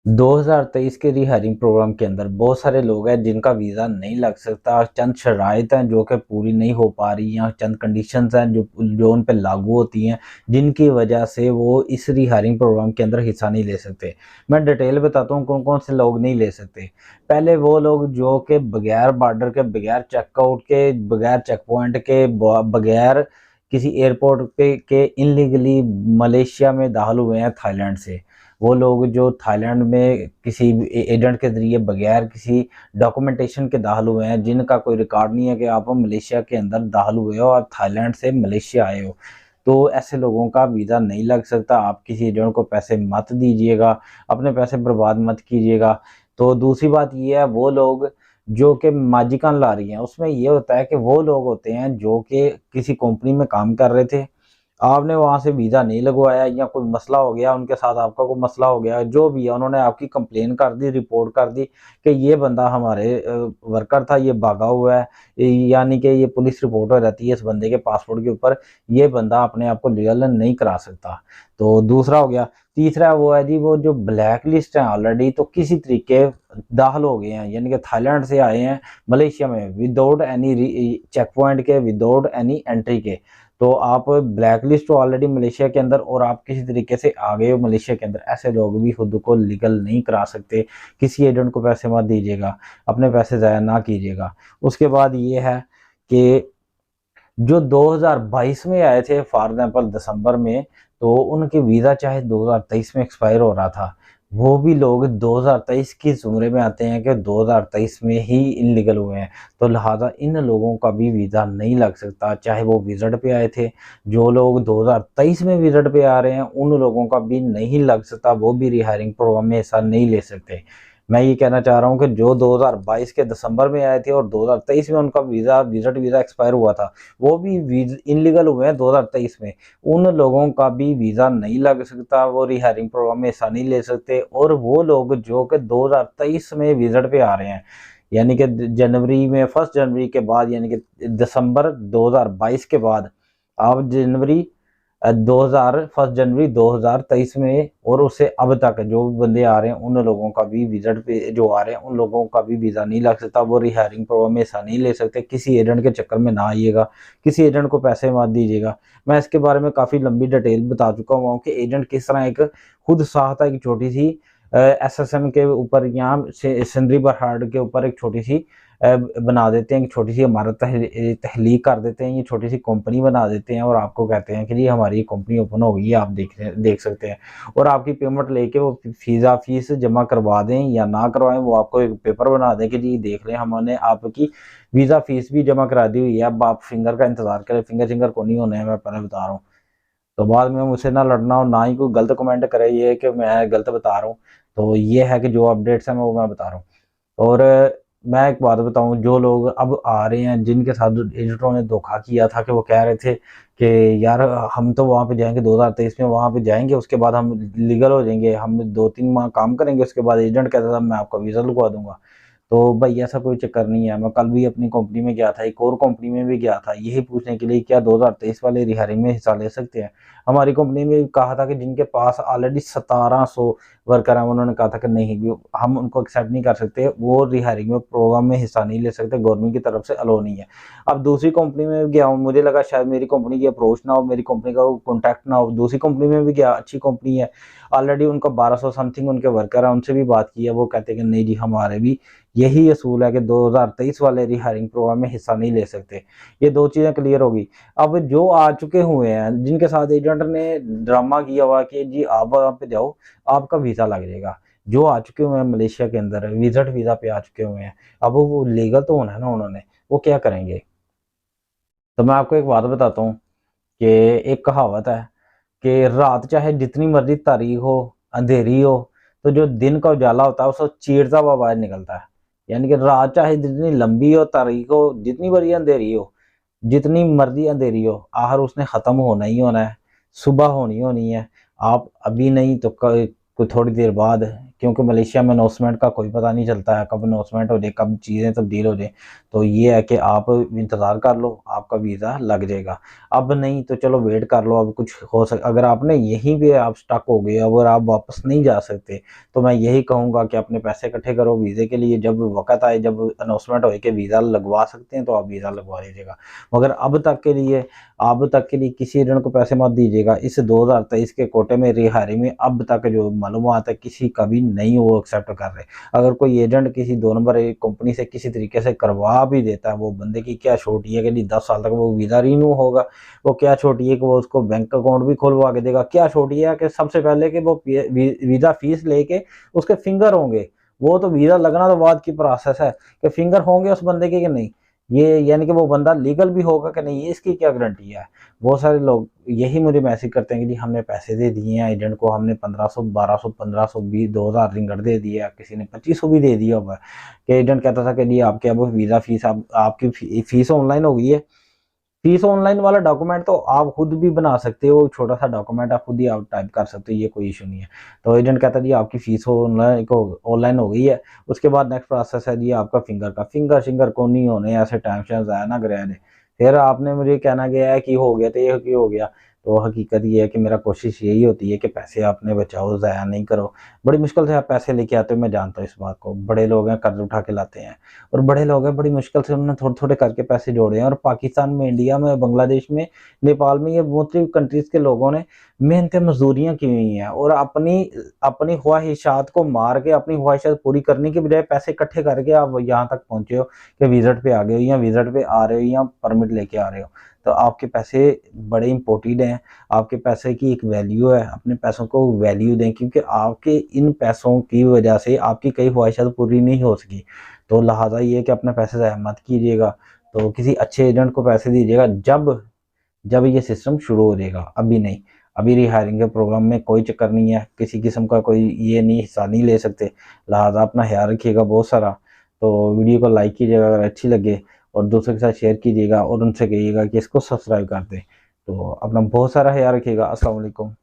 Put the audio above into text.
2023 के रीहायरिंग प्रोग्राम के अंदर बहुत सारे लोग हैं जिनका वीज़ा नहीं लग सकता। चंद शराइत हैं जो कि पूरी नहीं हो पा रही हैं, चंद कंडीशंस हैं जो उन पे लागू होती हैं, जिनकी वजह से वो इस रीहायरिंग प्रोग्राम के अंदर हिस्सा नहीं ले सकते। मैं डिटेल बताता हूँ कौन कौन से लोग नहीं ले सकते। पहले वो लोग जो कि बगैर बॉर्डर के, बगैर चेकआउट के, बगैर चेक पॉइंट के, बगैर किसी एयरपोर्ट पे के इनलीगली मलेशिया में दाखिल हुए हैं थाईलैंड से। वो लोग जो थाईलैंड में किसी एजेंट के ज़रिए बगैर किसी डॉक्यूमेंटेशन के दाखिल हुए हैं, जिनका कोई रिकॉर्ड नहीं है कि आप मलेशिया के अंदर दाखिल हुए हो, आप थाईलैंड से मलेशिया आए हो, तो ऐसे लोगों का वीज़ा नहीं लग सकता। आप किसी एजेंट को पैसे मत दीजिएगा, अपने पैसे बर्बाद मत कीजिएगा। तो दूसरी बात ये है, वो लोग जो कि माजिकान ला रही हैं, उसमें ये होता है कि वो लोग होते हैं जो कि किसी कंपनी में काम कर रहे थे, आपने वहाँ से वीज़ा नहीं लगवाया या कोई मसला हो गया उनके साथ, आपका कोई मसला हो गया, जो भी है, उन्होंने आपकी कंप्लेन कर दी, रिपोर्ट कर दी कि ये बंदा हमारे वर्कर था, ये भागा हुआ है, यानी कि ये पुलिस रिपोर्ट हो जाती है इस बंदे के पासपोर्ट के ऊपर, ये बंदा अपने आप को लीगल नहीं करा सकता। तो दूसरा हो गया। तीसरा वो है जी, वो जो ब्लैक लिस्ट है ऑलरेडी, तो किसी तरीके दाखिल हो गए हैं, यानी कि थाईलैंड से आए हैं मलेशिया में विदाउट एनी चेक पॉइंट के, विदाउट एनी एंट्री के, तो आप ब्लैक लिस्ट हो ऑलरेडी मलेशिया के अंदर और आप किसी तरीके से आ गए हो मलेशिया के अंदर, ऐसे लोग भी खुद को लीगल नहीं करा सकते। किसी एजेंट को पैसे मत दीजिएगा, अपने पैसे ज़ाया ना कीजिएगा। उसके बाद ये है कि जो 2022 में आए थे फॉर एग्जाम्पल दिसंबर में, तो उनके वीज़ा चाहे 2023 में एक्सपायर हो रहा था, वो भी लोग 2023 की ज़ुमरे में आते हैं कि 2023 में ही इनलीगल हुए हैं, तो लिहाजा इन लोगों का भी वीज़ा नहीं लग सकता, चाहे वो विज़िट पे आए थे। जो लोग 2023 में विज़िट पे आ रहे हैं उन लोगों का भी नहीं लग सकता, वो भी रिहायरिंग प्रोग्राम में हिस्सा नहीं ले सकते। मैं ये कहना चाह रहा हूँ कि जो 2022 के दिसंबर में आए थे और 2023 में उनका विज़िट वीज़ा एक्सपायर हुआ था, वो भी इनलीगल हुए हैं 2023 में, उन लोगों का भी वीज़ा नहीं लग सकता, वो रिहायरिंग प्रोग्राम में हिस्सा नहीं ले सकते। और वो लोग जो कि 2023 में विज़िट पे आ रहे हैं, यानी कि जनवरी में, 1 जनवरी के बाद, यानी कि दिसंबर 2022 के बाद आप जनवरी 1 जनवरी 2023 में और उससे अब तक जो भी बंदे आ रहे हैं, उन लोगों का भी विज़िट पे जो आ रहे हैं उन लोगों का भी वीज़ा नहीं लग सकता, वो रिहायरिंग प्रोग्राम में हिस्सा नहीं ले सकते। किसी एजेंट के चक्कर में ना आइएगा, किसी एजेंट को पैसे मत दीजिएगा। मैं इसके बारे में काफ़ी लंबी डिटेल बता चुका हुआ हूँ कि एजेंट किस तरह एक खुद साहता एक छोटी सी एसएसएम के ऊपर, यहाँ सिंदरी बरहाड़ के ऊपर एक छोटी सी बना देते हैं, एक छोटी सी इमारत तहलीक कर देते हैं, ये छोटी सी कंपनी बना देते हैं और आपको कहते हैं कि जी हमारी कंपनी ओपन हो गई है, आप देख सकते हैं, और आपकी पेमेंट लेके वो फीस जमा करवा दें या ना करवाएं, वो आपको एक पेपर बना दें कि जी देख लें हमने आपकी वीज़ा फीस भी जमा करा दी हुई है, अब आप फिंगर का इंतजार करें। फिंगर को नहीं होना है, मैं पहले बता रहा हूँ, तो बाद में मुझसे ना लड़ना और ना ही कोई गलत कमेंट करे ये कि मैं गलत बता रहा हूँ। तो ये है कि जो अपडेट्स हैं वो मैं बता रहा हूँ। और मैं एक बात बताऊं, जो लोग अब आ रहे हैं जिनके साथ एजेंटों ने धोखा किया था कि वो कह रहे थे कि यार हम तो वहाँ पे जाएंगे 2023 में, वहाँ पे जाएंगे उसके बाद हम लीगल हो जाएंगे, हम 2-3 माह काम करेंगे, उसके बाद एजेंट कहता था मैं आपका वीज़ा लगवा दूंगा। तो भाई ऐसा कोई चक्कर नहीं है। मैं कल भी अपनी कंपनी में गया था, एक और कंपनी में भी गया था, यही पूछने के लिए क्या 2023 वाले रिहायरिंग में हिस्सा ले सकते हैं। हमारी कंपनी में कहा था कि जिनके पास ऑलरेडी 1700 वर्कर हैं, उन्होंने कहा था कि नहीं भी हम उनको एक्सेप्ट नहीं कर सकते, वो रिहायरिंग में प्रोग्राम में हिस्सा नहीं ले सकते, गवर्नमेंट की तरफ से अलो नहीं है। अब दूसरी कंपनी में गया हूँ, मुझे लगा शायद मेरी कंपनी की अप्रोच ना हो, मेरी कंपनी का कॉन्टैक्ट ना हो, दूसरी कंपनी में भी गया, अच्छी कंपनी है, ऑलरेडी उनका 1200 समथिंग उनके वर्कर है, उनसे भी बात की है, वो कहते हैं कि नहीं जी हमारे भी यही असूल है कि 2023 वाले रिहायरिंग प्रोग्राम में हिस्सा नहीं ले सकते। ये दो चीज़ें क्लियर होगी। अब जो आ चुके हुए हैं, जिनके साथ एजेंट ने ड्रामा किया हुआ कि जी आप वहाँ पे जाओ आपका वीज़ा लग जाएगा, जो आ चुके हुए हैं मलेशिया के अंदर विजिट वीज़ा पे आ चुके हुए हैं, अब वो लीगल तो होना है ना, उन्होंने वो क्या करेंगे। तो मैं आपको एक बात बताता हूँ कि एक कहावत है कि रात चाहे जितनी मर्जी तारीख हो, अंधेरी हो, तो जो दिन का उजाला होता है उसको चीरता हुआ बाहर निकलता है। यानी कि रात चाहे जितनी लंबी हो, तारीख हो, जितनी बड़ी अंधेरी हो, जितनी मर्जी अंधेरी हो, आखिर उसने ख़त्म होना ही होना है, सुबह होनी होनी है। आप अभी नहीं तो कोई थोड़ी देर बाद क्योंकि मलेशिया में अनाउंसमेंट का कोई पता नहीं चलता है, कब अनाउंसमेंट हो जाए, कब चीज़ें तब्दील हो जाए। तो ये है कि आप इंतज़ार कर लो, आपका वीज़ा लग जाएगा। अब नहीं तो चलो वेट कर लो, अब कुछ हो सक अगर आपने यहीं पे आप स्टक हो गए, अगर आप वापस नहीं जा सकते, तो मैं यही कहूँगा कि अपने पैसे इकट्ठे करो वीज़े के लिए। जब वक़्त आए, जब अनाउंसमेंट होए कि वीज़ा लगवा सकते हैं, तो आप वीज़ा लगवा लीजिएगा। मगर अब तक के लिए किसी एजेंट को पैसे मत दीजिएगा। इस 2023 के कोटे में रिहायरिंग में अब तक जो मालूमात है, किसी का भी नहीं वो एक्सेप्ट कर रहे। अगर कोई एजेंट किसी 2 नंबर एक कंपनी से किसी तरीके से करवा भी देता है, वो बंदे की क्या छोटी है कि नहीं 10 साल तक वो वीज़ा रिन्यू होगा। वो क्या छोटी है कि वो उसको बैंक अकाउंट भी खुलवा के देगा। क्या छोटी है कि सबसे पहले कि वो वीज़ा फीस लेके उसके फिंगर होंगे। वो तो वीज़ा लगना तो बाद की प्रोसेस है कि फिंगर होंगे उस बंदे के कि नहीं। ये यानी कि वो बंदा लीगल भी होगा कि नहीं, इसकी क्या गारंटी है। बहुत सारे लोग यही मुझे मैसेज करते हैं कि जी हमने पैसे दे दिए हैं एजेंट को, हमने 1500 1200 1500 20 2000 रिंगट दे दिया, किसी ने 2500 भी दे दिया हुआ है। कि एजेंट कहता था कि जी आपके अब वीज़ा फीस आपकी फीस ऑनलाइन हो गई है। फीस ऑनलाइन वाला डॉक्यूमेंट तो आप खुद भी बना सकते हो, छोटा सा डॉक्यूमेंट आप खुद ही आप टाइप कर सकते हो, ये कोई इशू नहीं है। तो एजेंट कहता है जी आपकी फीस ऑनलाइन हो गई है। उसके बाद नेक्स्ट प्रोसेस है जी आपका फिंगर शिंगर को नहीं होने, ऐसे टेंशन आया ना करे। फिर आपने मुझे कहना गया है कि हो गया तो ये हो गया। तो हकीकत ये है कि मेरा कोशिश यही होती है कि पैसे आपने बचाओ, ज़ाया नहीं करो। बड़ी मुश्किल से आप पैसे लेके आते हो, मैं जानता हूँ इस बात को। बड़े लोग हैं कर्ज उठा के लाते हैं, और बड़े लोग हैं बड़ी मुश्किल से उन्होंने थोड़े-थोड़े करके पैसे जोड़े हैं। और पाकिस्तान में, इंडिया में, बांग्लादेश में, नेपाल में, ये मुख्तलिफ कंट्रीज़ के लोगों ने मेहनत मज़दूरियाँ की हुई हैं, और अपनी अपनी ख्वाहिशात को मार के अपनी ख्वाहिशात पूरी करने के बजाय पैसे इकट्ठे करके आप यहाँ तक पहुँचे हो कि विज़िट पे आ गए हो, या विज़िट पे आ रहे हो, या परमिट लेके आ रहे हो। तो आपके पैसे बड़े इम्पोर्टेंट हैं, आपके पैसे की एक वैल्यू है। अपने पैसों को वैल्यू दें, क्योंकि आपके इन पैसों की वजह से आपकी कई ख्वाहिशात पूरी नहीं हो सकी। तो लिहाजा ये कि अपने पैसे ज़ाया मत कीजिएगा। तो किसी अच्छे एजेंट को पैसे दीजिएगा जब जब ये सिस्टम शुरू हो जाएगा, अभी नहीं। अभी रिहायरिंग के प्रोग्राम में कोई चक्कर नहीं है, किसी किस्म का कोई ये नहीं, हिस्सा नहीं ले सकते। लिहाजा अपना ख्याल रखिएगा बहुत सारा। तो वीडियो को लाइक कीजिएगा अगर अच्छी लगे, और दूसरों के साथ शेयर कीजिएगा, और उनसे कहिएगा कि इसको सब्सक्राइब कर दें। तो अपना बहुत सारा ख्याल रखिएगा। अस्सलाम वालेकुम।